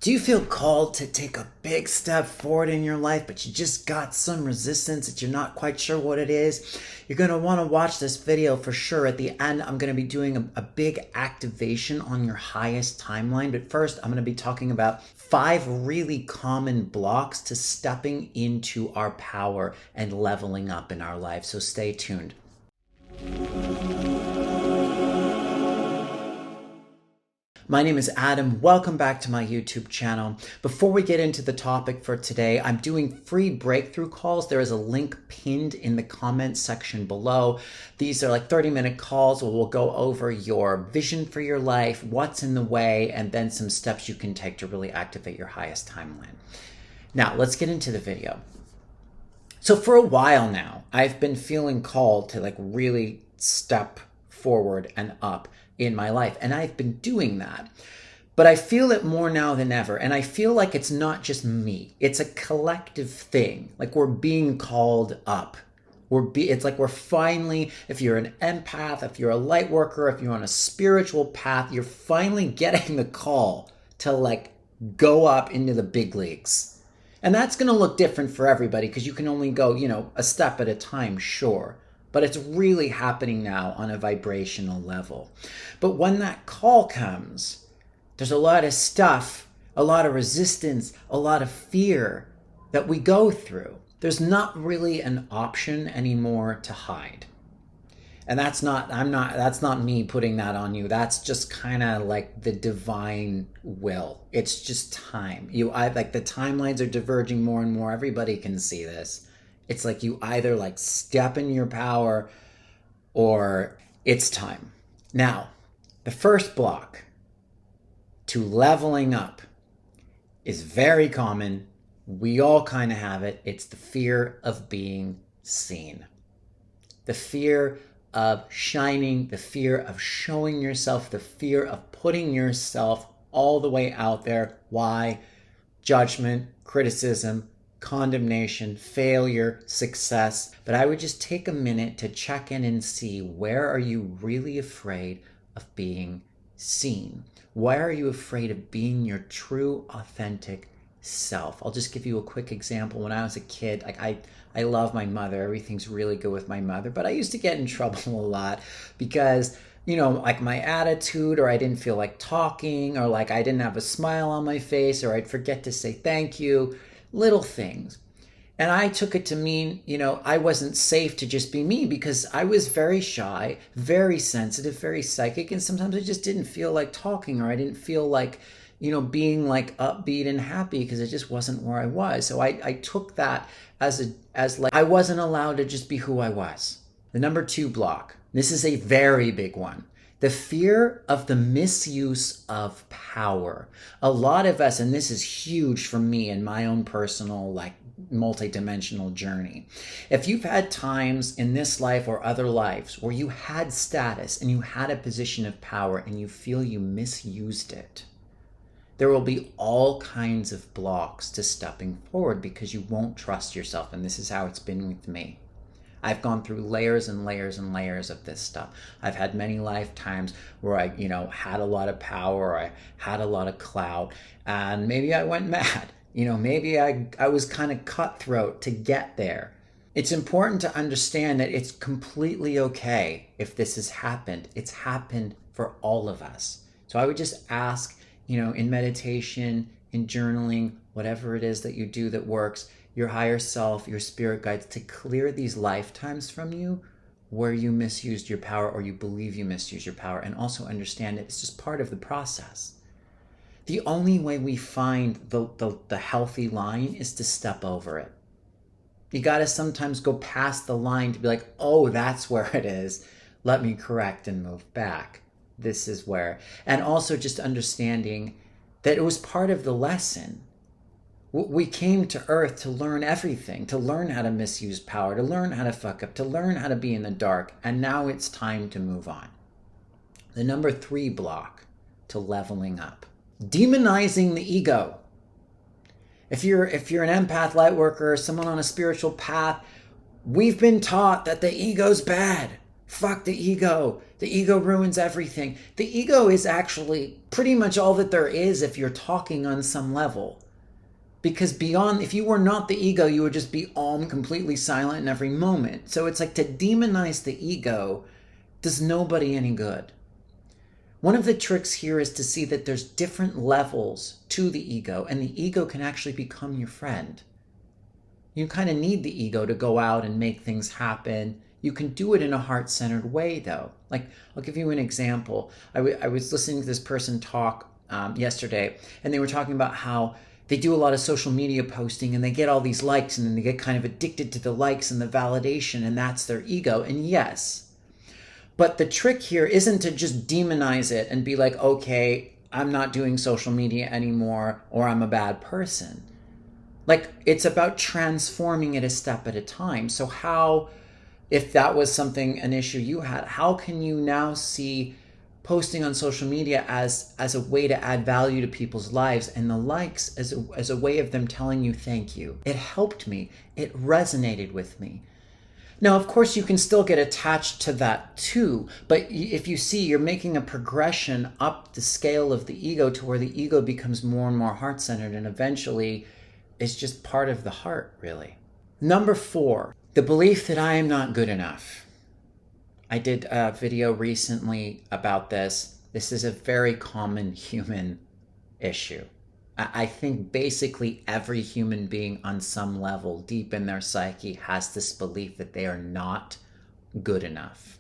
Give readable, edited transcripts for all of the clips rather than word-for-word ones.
Do you feel called to take a big step forward in your life, but you just got some resistance that you're not quite sure what it is? You're going to want to watch this video for sure. At the end, I'm going to be doing a big activation on your highest timeline. But first, I'm going to be talking about 5 really common blocks to stepping into our power and leveling up in our life. So stay tuned. My name is Adam. Welcome back to my YouTube channel. Before we get into the topic for today, I'm doing free breakthrough calls. There is a link pinned in the comments section below. These are like 30-minute calls where we'll go over your vision for your life, what's in the way, and then some steps you can take to really activate your highest timeline. Now, let's get into the video. So for a while now, I've been feeling called to really step forward and up in my life. And I've been doing that. But I feel it more now than ever. And I feel like it's not just me. It's a collective thing. Like we're being called up. It's like we're finally, if you're an empath, if you're a light worker, if you're on a spiritual path, you're finally getting the call to go up into the big leagues. And that's going to look different for everybody because you can only go, a step at a time, sure. But it's really happening now on a vibrational level. But when that call comes, there's a lot of stuff, a lot of resistance, a lot of fear that we go through. There's not really an option anymore to hide. And that's not me putting that on you. That's just kind of like the divine will. It's just time. The timelines are diverging more and more. Everybody can see this. It's like you either step in your power or it's time. Now, the first block to leveling up is very common. We all kind of have it. It's the fear of being seen. The fear of shining, the fear of showing yourself, the fear of putting yourself all the way out there. Why? Judgment, criticism, condemnation, failure, success. But I would just take a minute to check in and see, where are you really afraid of being seen? Why are you afraid of being your true, authentic self? I'll just give you a quick example. When I was a kid, I love my mother. Everything's really good with my mother, but I used to get in trouble a lot because my attitude, or I didn't feel like talking, or I didn't have a smile on my face, or I'd forget to say thank you. Little things. And I took it to mean, I wasn't safe to just be me because I was very shy, very sensitive, very psychic. And sometimes I just didn't feel like talking, or I didn't feel like, being upbeat and happy because it just wasn't where I was. So I took that as I wasn't allowed to just be who I was. The number 2 block. This is a very big one. The fear of the misuse of power. A lot of us, and this is huge for me in my own personal, multidimensional journey. If you've had times in this life or other lives where you had status and you had a position of power and you feel you misused it, there will be all kinds of blocks to stepping forward because you won't trust yourself. And this is how it's been with me. I've gone through layers and layers and layers of this stuff. I've had many lifetimes where I, had a lot of power, or I had a lot of clout, and maybe I went mad. Maybe I was kind of cutthroat to get there. It's important to understand that it's completely okay if this has happened. It's happened for all of us. So I would just ask, in meditation, in journaling, whatever it is that you do that works, your higher self, your spirit guides, to clear these lifetimes from you where you misused your power, or you believe you misused your power, and also understand that it's just part of the process. The only way we find the healthy line is to step over it. You got to sometimes go past the line to be like, oh, that's where it is. Let me correct and move back. This is where. And also just understanding that it was part of the lesson. We came to Earth to learn everything, to learn how to misuse power, to learn how to fuck up, to learn how to be in the dark. And now it's time to move on. The number 3 block to leveling up. Demonizing the ego. If you're an empath, light worker, someone on a spiritual path, we've been taught that the ego's bad. Fuck the ego. The ego ruins everything. The ego is actually pretty much all that there is if you're talking on some level. Because beyond, if you were not the ego, you would just be completely silent in every moment. So it's like to demonize the ego does nobody any good. One of the tricks here is to see that there's different levels to the ego, and the ego can actually become your friend. You kind of need the ego to go out and make things happen. You can do it in a heart-centered way, though. Like, I'll give you an example. I was listening to this person talk yesterday, and they were talking about how they do a lot of social media posting and they get all these likes, and then they get kind of addicted to the likes and the validation, and that's their ego. And yes, but the trick here isn't to just demonize it and be like, okay, I'm not doing social media anymore, or I'm a bad person. Like, it's about transforming it a step at a time. So how, if that was an issue you had, how can you now see posting on social media as a way to add value to people's lives, and the likes as a way of them telling you thank you? It helped me. It resonated with me. Now, of course, you can still get attached to that too, but if you see you're making a progression up the scale of the ego to where the ego becomes more and more heart-centered, and eventually it's just part of the heart, really. Number 4, the belief that I am not good enough. I did a video recently about this. This is a very common human issue. I think basically every human being on some level deep in their psyche has this belief that they are not good enough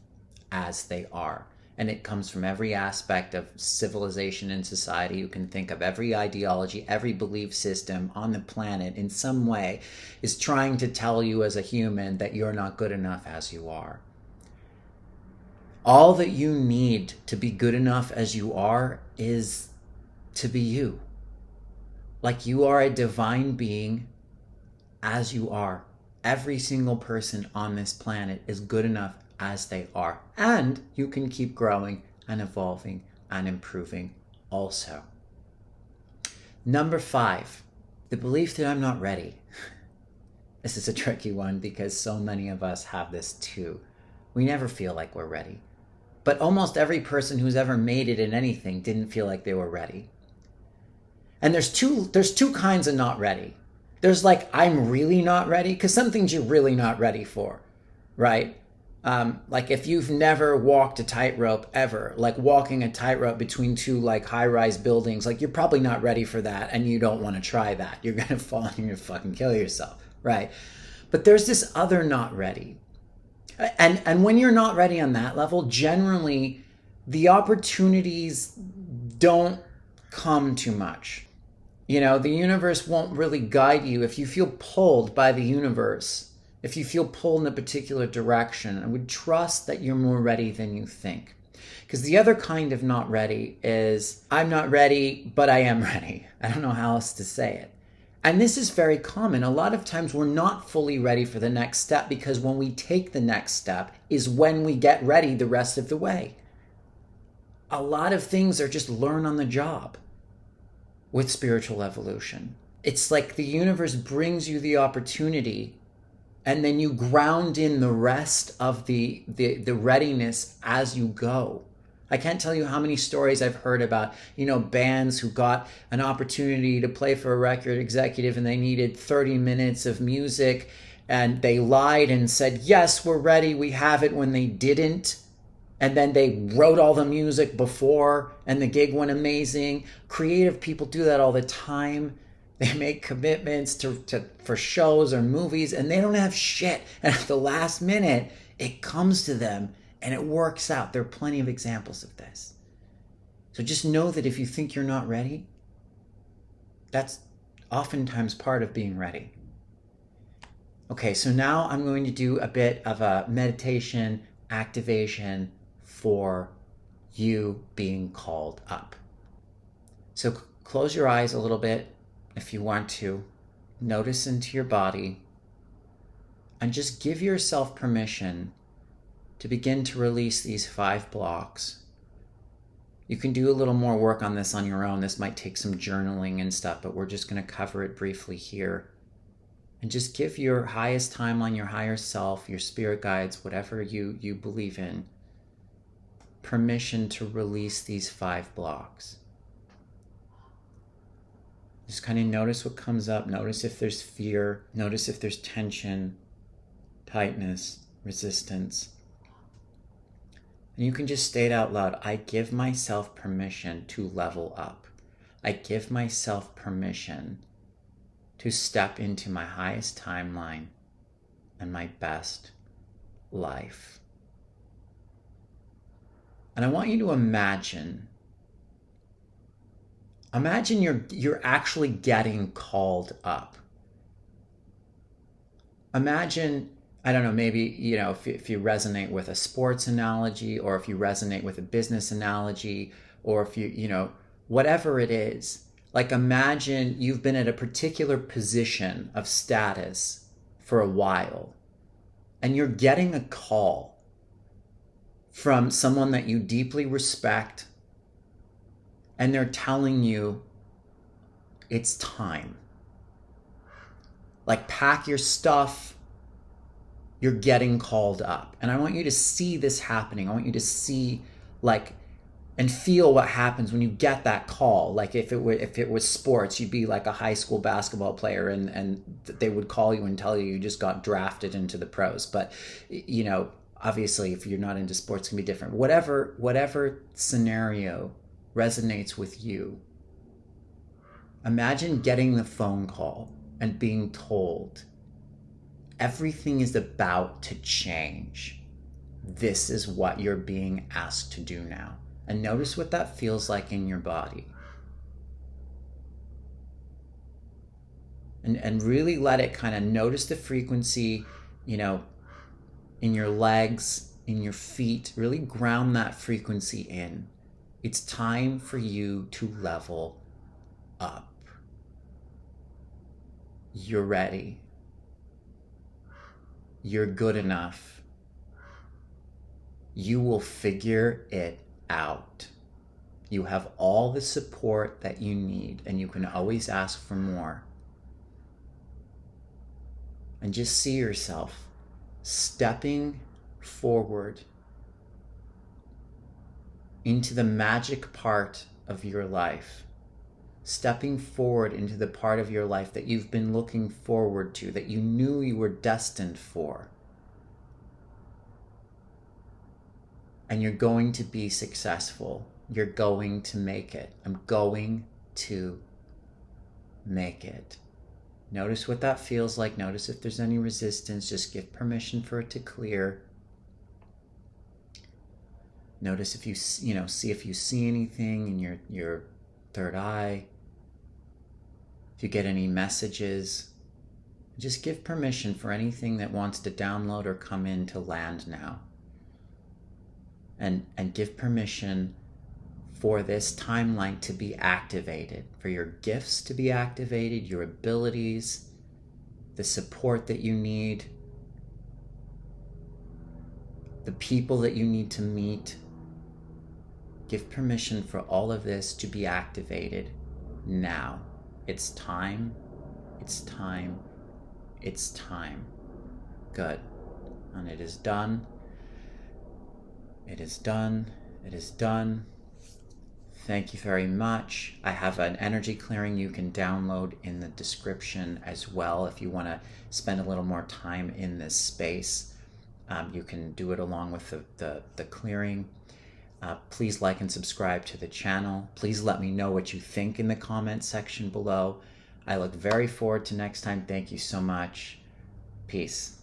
as they are. And it comes from every aspect of civilization and society. You can think of every ideology, every belief system on the planet in some way is trying to tell you as a human that you're not good enough as you are. All that you need to be good enough as you are is to be you. Like, you are a divine being as you are. Every single person on this planet is good enough as they are. And you can keep growing and evolving and improving also. Number 5, the belief that I'm not ready. This is a tricky one because so many of us have this too. We never feel like we're ready. But almost every person who's ever made it in anything didn't feel like they were ready. And there's two kinds of not ready. There's like, I'm really not ready, because some things you're really not ready for, right? Like if you've never walked a tightrope ever, like walking a tightrope between two like high-rise buildings, like you're probably not ready for that, and you don't want to try that. You're going to fall and you're going to fucking kill yourself, right? But there's this other not ready. And when you're not ready on that level, generally the opportunities don't come too much. You know, the universe won't really guide you. If you feel pulled by the universe, if you feel pulled in a particular direction, I would trust that you're more ready than you think. Because the other kind of not ready is, I'm not ready, but I am ready. I don't know how else to say it. And this is very common. A lot of times we're not fully ready for the next step, because when we take the next step is when we get ready the rest of the way. A lot of things are just learn on the job with spiritual evolution. It's like the universe brings you the opportunity, and then you ground in the rest of the readiness as you go. I can't tell you how many stories I've heard about, bands who got an opportunity to play for a record executive and they needed 30 minutes of music, and they lied and said, yes, we're ready, we have it, when they didn't. And then they wrote all the music before and the gig went amazing. Creative people do that all the time. They make commitments for shows or movies, and they don't have shit. And at the last minute, it comes to them and it works out. There are plenty of examples of this. So just know that if you think you're not ready, that's oftentimes part of being ready. Okay, so now I'm going to do a bit of a meditation activation for you being called up. So close your eyes a little bit if you want to. Notice into your body and just give yourself permission to begin to release these 5 blocks. You can do a little more work on this on your own. This might take some journaling and stuff, but we're just going to cover it briefly here. And just give your highest timeline, your higher self, your spirit guides, whatever you believe in, permission to release these 5 blocks. Just kind of notice what comes up. Notice if there's fear. Notice if there's tension, tightness, resistance. And you can just state out loud, I give myself permission to level up. I give myself permission to step into my highest timeline and my best life. And I want you to imagine you're actually getting called up. Imagine, I don't know, maybe, if you resonate with a sports analogy, or if you resonate with a business analogy, or if you whatever it is, like imagine you've been at a particular position of status for a while, and you're getting a call from someone that you deeply respect, and they're telling you it's time. Like, pack your stuff, you're getting called up. And I want you to see this happening. I want you to see, and feel what happens when you get that call. Like if it was sports, you'd be like a high school basketball player, and they would call you and tell you just got drafted into the pros. But, obviously if you're not into sports, it can be different. Whatever scenario resonates with you, imagine getting the phone call and being told everything is about to change. This is what you're being asked to do now. And notice what that feels like in your body. And really let it kind of notice the frequency, in your legs, in your feet. Really ground that frequency in. It's time for you to level up. You're ready. You're good enough. You will figure it out. You have all the support that you need, and you can always ask for more. And just see yourself stepping forward into the magic part of your life, stepping forward into the part of your life that you've been looking forward to, that you knew you were destined for. And you're going to be successful. You're going to make it. I'm going to make it. Notice what that feels like. Notice if there's any resistance. Just give permission for it to clear. Notice if you see if you see anything in your third eye. If you get any messages, just give permission for anything that wants to download or come in to land now. And give permission for this timeline to be activated, for your gifts to be activated, your abilities, the support that you need, the people that you need to meet. Give permission for all of this to be activated now. It's time. It's time. It's time. Good. And it is done. It is done. It is done. Thank you very much. I have an energy clearing you can download in the description as well. If you want to spend a little more time in this space, you can do it along with the clearing. Please like and subscribe to the channel. Please let me know what you think in the comment section below. I look very forward to next time. Thank you so much. Peace.